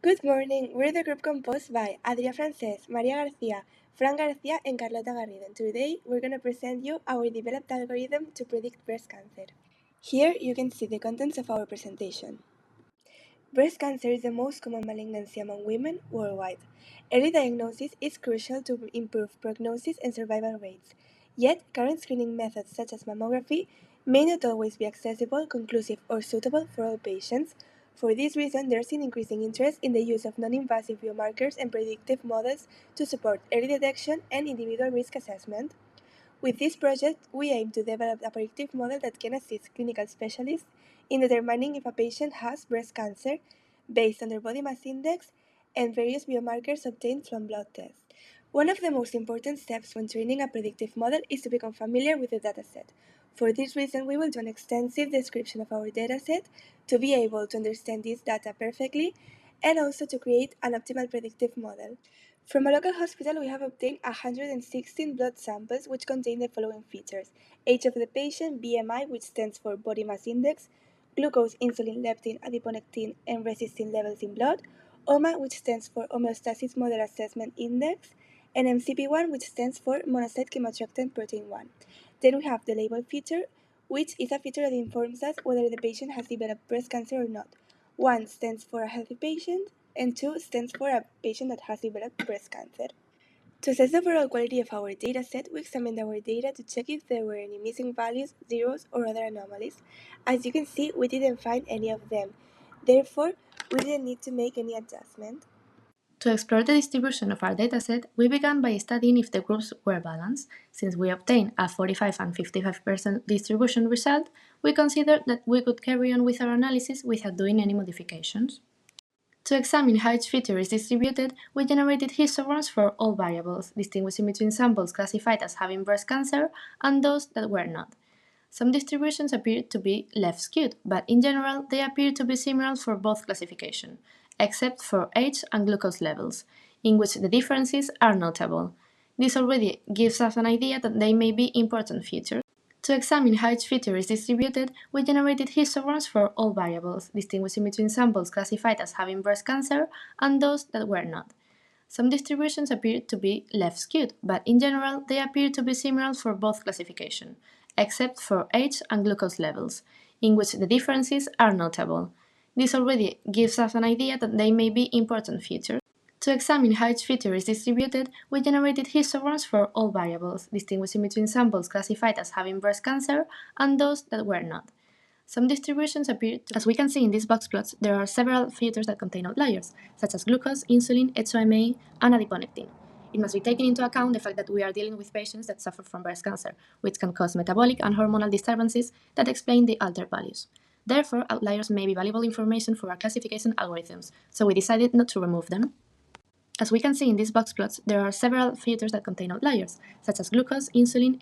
Good morning. We're the group composed by Adria Frances, Maria Garcia, Fran Garcia, and Carlota Garrido. And today, we're going to present you our developed algorithm to predict breast cancer. Here, you can see the contents of our presentation. Breast cancer is the most common malignancy among women worldwide. Early diagnosis is crucial to improve prognosis and survival rates. Yet, current screening methods such as mammography may not always be accessible, conclusive, or suitable for all patients. For this reason, there's an increasing interest in the use of non-invasive biomarkers and predictive models to support early detection and individual risk assessment. With this project, we aim to develop a predictive model that can assist clinical specialists in determining if a patient has breast cancer based on their body mass index and various biomarkers obtained from blood tests. One of the most important steps when training a predictive model is to become familiar with the dataset. For this reason, we will do an extensive description of our dataset to be able to understand this data perfectly and also to create an optimal predictive model. From a local hospital, we have obtained 116 blood samples which contain the following features: age of the patient, BMI, which stands for body mass index, glucose, insulin, leptin, adiponectin, and resistin levels in blood, OMA, which stands for homeostasis model assessment index, and MCP1, which stands for monocyte chemoattractant protein 1. Then we have the label feature, which is a feature that informs us whether the patient has developed breast cancer or not. 1 stands for a healthy patient, and 2 stands for a patient that has developed breast cancer. To assess the overall quality of our dataset, we examined our data to check if there were any missing values, zeros, or other anomalies. As you can see, we didn't find any of them. Therefore, we didn't need to make any adjustment. To explore the distribution of our dataset, we began by studying if the groups were balanced. Since we obtained a 45 and 55% distribution result, we considered that we could carry on with our analysis without doing any modifications. To examine how each feature is distributed, we generated histograms for all variables, distinguishing between samples classified as having breast cancer and those that were not. Some distributions appear to be left skewed, but in general they appear to be similar for both classifications, except for age and glucose levels, in which the differences are notable. This already gives us an idea that they may be important features. To examine how each feature is distributed, we generated histograms for all variables, distinguishing between samples classified as having breast cancer and those that were not. Some distributions appear to be left skewed, but in general they appear to be similar for both classifications, except for age and glucose levels, in which the differences are notable. This already gives us an idea that they may be important features. To examine how each feature is distributed, we generated histograms for all variables, distinguishing between samples classified as having breast cancer and those that were not. Some distributions appear to, as we can see in these box plots, there are several features that contain outliers, such as glucose, insulin, HOMA, and adiponectin. It must be taken into account the fact that we are dealing with patients that suffer from breast cancer, which can cause metabolic and hormonal disturbances that explain the altered values. Therefore, outliers may be valuable information for our classification algorithms, so we decided not to remove them. As we can see in these box plots, there are several features that contain outliers, such as glucose, insulin.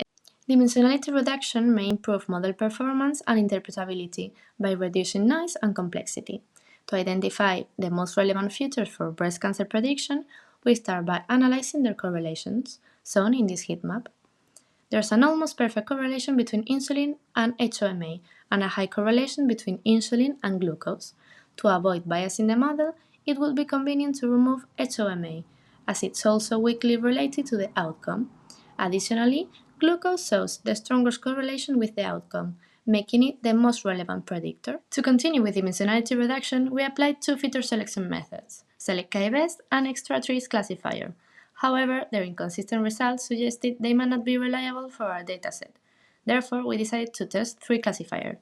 Dimensionality reduction may improve model performance and interpretability by reducing noise and complexity. To identify the most relevant features for breast cancer prediction, we start by analyzing their correlations, shown in this heat map. There's an almost perfect correlation between insulin and HOMA, and a high correlation between insulin and glucose. To avoid biasing the model, it would be convenient to remove HOMA, as it's also weakly related to the outcome. Additionally, glucose shows the strongest correlation with the outcome, making it the most relevant predictor. To continue with dimensionality reduction, we applied two feature selection methods, select K-best and extra trees classifier. However, their inconsistent results suggested they might not be reliable for our dataset. Therefore, we decided to test three classifiers,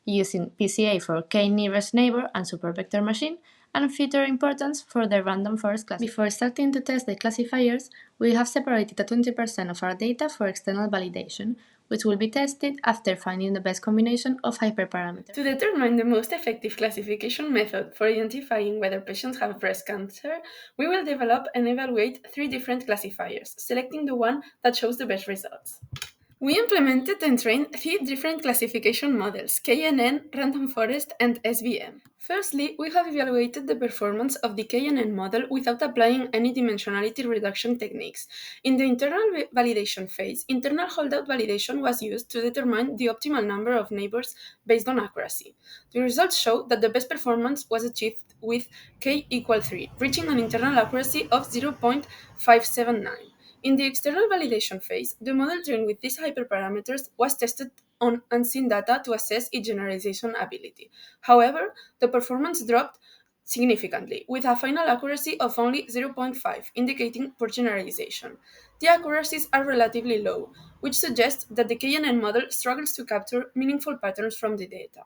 using PCA for k-nearest neighbor and supervector machine, and feature importance for the random forest class. Before starting to test the classifiers, we have separated 20% of our data for external validation, which will be tested after finding the best combination of hyperparameters. To determine the most effective classification method for identifying whether patients have breast cancer, we will develop and evaluate three different classifiers, selecting the one that shows the best results. We implemented and trained three different classification models: KNN, Random Forest, and SVM. Firstly, we have evaluated the performance of the KNN model without applying any dimensionality reduction techniques. In the internal validation phase, internal holdout validation was used to determine the optimal number of neighbors based on accuracy. The results show that the best performance was achieved with k equal 3, reaching an internal accuracy of 0.579. In the external validation phase, the model trained with these hyperparameters was tested on unseen data to assess its generalization ability. However, the performance dropped significantly, with a final accuracy of only 0.5, indicating poor generalization. The accuracies are relatively low, which suggests that the KNN model struggles to capture meaningful patterns from the data.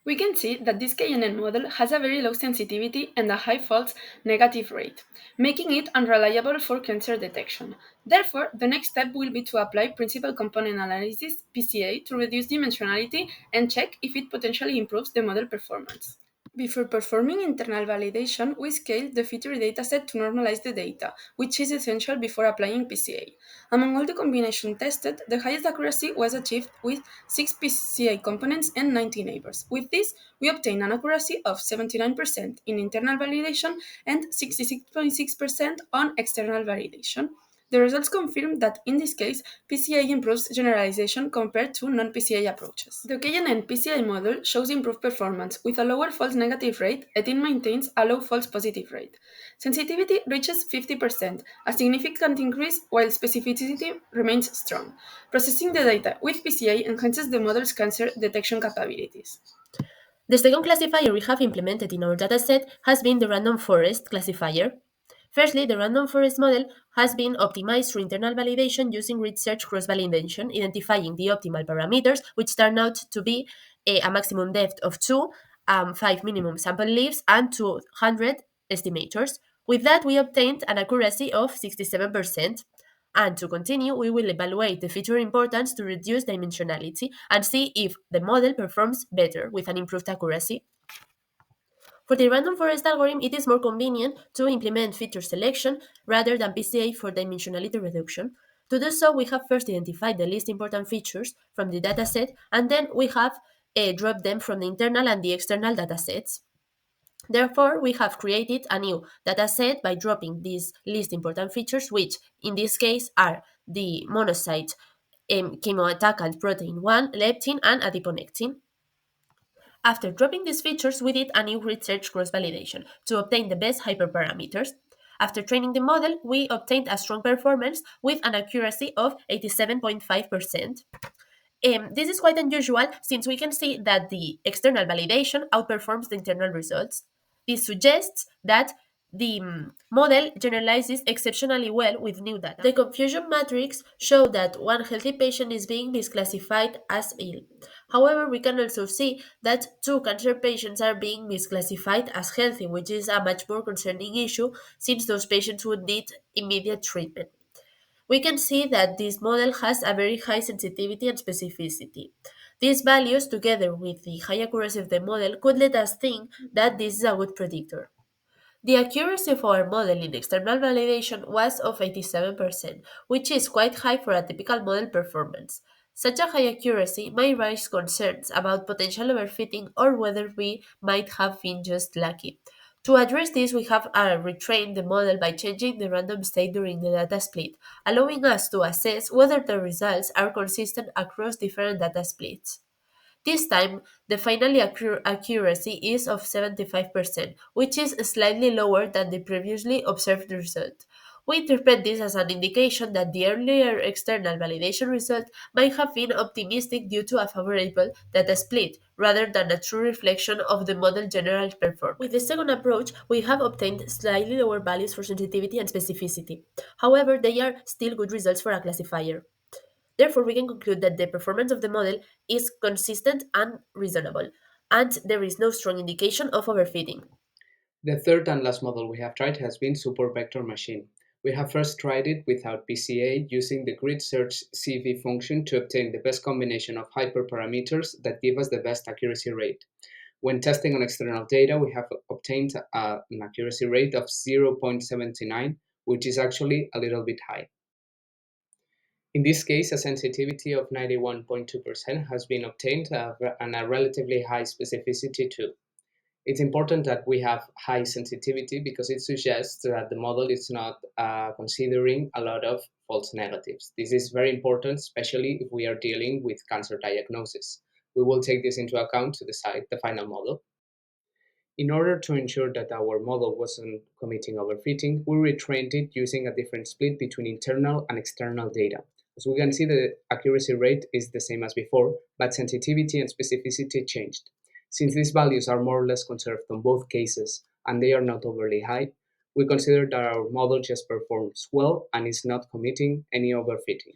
We can see that this KNN model has a very low sensitivity and a high false negative rate, making it unreliable for cancer detection. Therefore, the next step will be to apply principal component analysis (PCA) to reduce dimensionality and check if it potentially improves the model performance. Before performing internal validation, we scaled the feature dataset to normalize the data, which is essential before applying PCA. Among all the combinations tested, the highest accuracy was achieved with 6 PCA components and 90 neighbors. With this, we obtained an accuracy of 79% in internal validation and 66.6% on external validation. The results confirm that in this case, PCA improves generalization compared to non-PCA approaches. The KNN PCA model shows improved performance with a lower false negative rate and it maintains a low false positive rate. Sensitivity reaches 50%, a significant increase, while specificity remains strong. Processing the data with PCA enhances the model's cancer detection capabilities. The second classifier we have implemented in our dataset has been the random forest classifier. Firstly, the random forest model has been optimized through internal validation using research cross-validation, identifying the optimal parameters, which turn out to be a maximum depth of 2, 5 minimum sample leaves, and 200 estimators. With that, we obtained an accuracy of 67%. And to continue, we will evaluate the feature importance to reduce dimensionality and see if the model performs better with an improved accuracy. For the random forest algorithm, it is more convenient to implement feature selection rather than PCA for dimensionality reduction. To do so, we have first identified the least important features from the dataset, and then we have dropped them from the internal and the external datasets. Therefore, we have created a new dataset by dropping these least important features, which in this case are the monocyte, chemoattackant protein 1, leptin, and adiponectin. After dropping these features, we did a new research cross-validation to obtain the best hyperparameters. After training the model, we obtained a strong performance with an accuracy of 87.5%. This is quite unusual since we can see that the external validation outperforms the internal results. This suggests that the model generalizes exceptionally well with new data. The confusion matrix show that one healthy patient is being misclassified as ill. However, we can also see that two cancer patients are being misclassified as healthy, which is a much more concerning issue since those patients would need immediate treatment. We can see that this model has a very high sensitivity and specificity. These values, together with the high accuracy of the model, could let us think that this is a good predictor. The accuracy of our model in external validation was of 87%, which is quite high for a typical model performance. Such a high accuracy may raise concerns about potential overfitting or whether we might have been just lucky. To address this, we have retrained the model by changing the random state during the data split, allowing us to assess whether the results are consistent across different data splits. This time, the final accuracy is of 75%, which is slightly lower than the previously observed result. We interpret this as an indication that the earlier external validation result might have been optimistic due to a favorable data split, rather than a true reflection of the model general performance. With the second approach, we have obtained slightly lower values for sensitivity and specificity. However, they are still good results for a classifier. Therefore, we can conclude that the performance of the model is consistent and reasonable, and there is no strong indication of overfitting. The third and last model we have tried has been Super Vector Machine. We have first tried it without PCA using the grid search CV function to obtain the best combination of hyperparameters that give us the best accuracy rate. When testing on external data, we have obtained an accuracy rate of 0.79, which is actually a little bit high. In this case, a sensitivity of 91.2% has been obtained and a relatively high specificity too. It's important that we have high sensitivity because it suggests that the model is not considering a lot of false negatives. This is very important, especially if we are dealing with cancer diagnosis. We will take this into account to decide the final model. In order to ensure that our model wasn't committing overfitting, we retrained it using a different split between internal and external data. As we can see, the accuracy rate is the same as before, but sensitivity and specificity changed. Since these values are more or less conserved on both cases and they are not overly high, we consider that our model just performs well and is not committing any overfitting.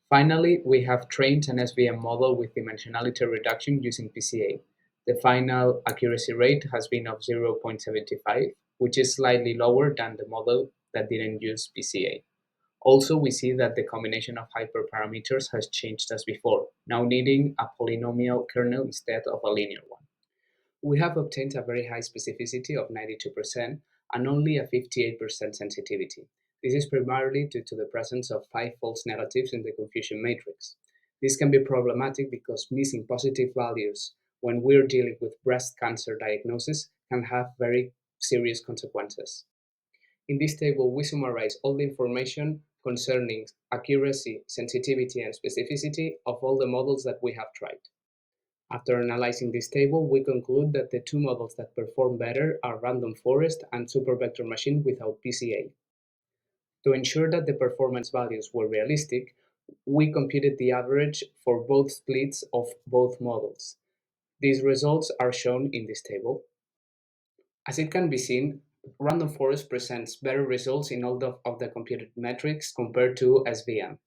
Finally, we have trained an SVM model with dimensionality reduction using PCA. The final accuracy rate has been of 0.75, which is slightly lower than the model that didn't use PCA. Also, we see that the combination of hyperparameters has changed as before, now needing a polynomial kernel instead of a linear one. We have obtained a very high specificity of 92% and only a 58% sensitivity. This is primarily due to the presence of 5 false negatives in the confusion matrix. This can be problematic because missing positive values when we're dealing with breast cancer diagnosis can have very serious consequences. In this table, we summarize all the information concerning accuracy, sensitivity, and specificity of all the models that we have tried. After analyzing this table, we conclude that the two models that perform better are random forest and supervector machine without PCA. To ensure that the performance values were realistic, we computed the average for both splits of both models. These results are shown in this table. As it can be seen, random forest presents better results in all of the computed metrics compared to SVM.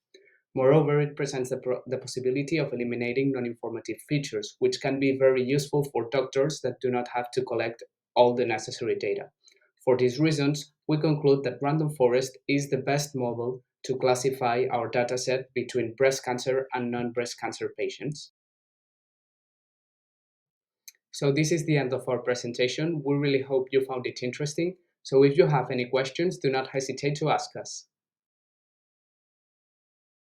Moreover, it presents the possibility of eliminating non-informative features, which can be very useful for doctors that do not have to collect all the necessary data. For these reasons, we conclude that random forest is the best model to classify our dataset between breast cancer and non-breast cancer patients. So this is the end of our presentation. We really hope you found it interesting. So if you have any questions, do not hesitate to ask us.